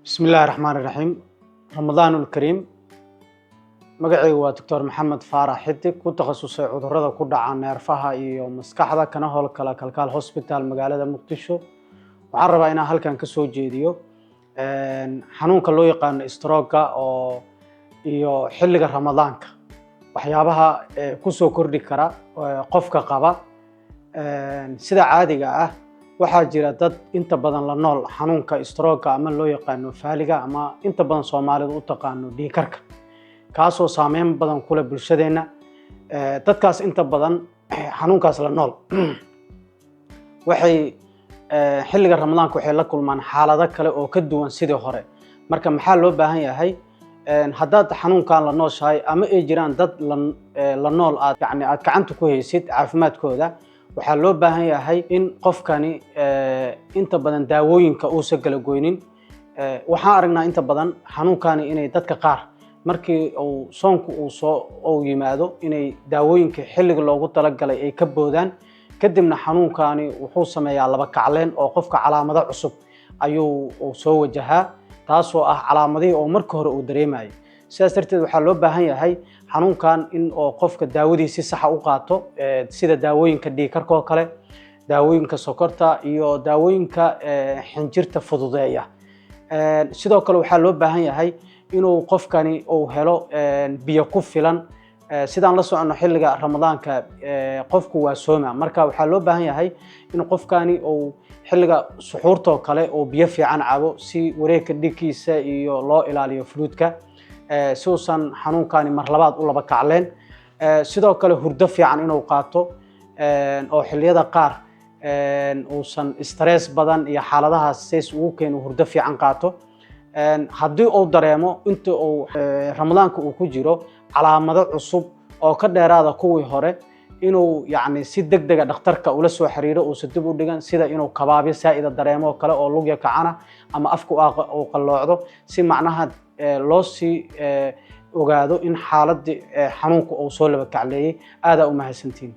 بسم الله الرحمن الرحيم. رمضان الكريم. مقعي هو دكتور محمد فارح حدك وتخصصي عذرada ku dhaca neerfaha iyo maskaxda kana howlgala kalkaal hospital magaalada Muqdisho. Waxaan rabaa inaan halkan ka soo jeediyo xanuunka loo yaqaan stroke oo iyo xilliga Ramadaanka waxyaabaha ku soo kordhi kara qofka qaba sida caadiga ah waxaa jira dad inta badan la nool xanuunka stroke ama loo yaqaan faaliga ama inta badan Soomaalidu u taqaano dhiigkarka kaasoo saameyn badan ku leh bulshadeena dadkaas inta badan xanuunkaas la nool waxay xilliga Ramadaanka waxay la kulmaan xaalado kale oo ka duwan sidii hore marka maxaa loo baahan yahay haddaad xanuunkan la nooshahay ama ay jiraan dad la nool aad gacanta ku haysid caafimaadkooda waxaa loo baahan yahay in qofkani inta badan daawooyinka uu soo kala goynin waxaan aragnaa inta badan xanuunkani inay dadka qaar markii uu soonku uu yimaado inay daawooyinka xilliga loogu talagalay ay ka boodaan kadibna xanuunkani wuxuu sameeyaa laba kacleen oo qofka calaamado cusub ayuu soo wajahaa taasoo ah calaamadihii oo marka hore uu dareemayo sidaas darteed waxaa loo baahan yahay xanuunkan in oo qofka daawadiisa si sax ah u qaato sida daawooyinka dhiigkarka oo kale daawooyinka sokorta iyo daawooyinka xinjirta fududeeya sidoo kale waxaa loo baahan yahay inuu qofkani uu helo biyo ku filan sidaan la socono xilliga Ramadaanka qofku waa sooma marka waxaa loo baahan yahay in qofkani uu xilliga suxuurta oo kale oo biyo fiican cabo si wareegga dhiigkiisa iyo loo ilaaliyo fluidka si uusan xanuunkani mar labaad u laba kacleen sidoo kale hurdo fiican inuu qaato oo xilliyada qaar uusan stress badan iyo xaaladahaas says ugu keeno hurdo fiican qaato haddii uu dareemo inta uu Ramadaanka uu ku jiro calaamado cusub oo ka dheeraada kuwii hore inuu si degdeg ah dhakhtarka ula soo xiriiro oo si dib u dhigan sida inuu kabaabyo saa'ida dareemo kale oo lugya kacana ama afku uu qalloocdo si macnaha loo sii ogaado in xaaladii xanuunku uu soo laba kacleeyay aad u mahadsantiin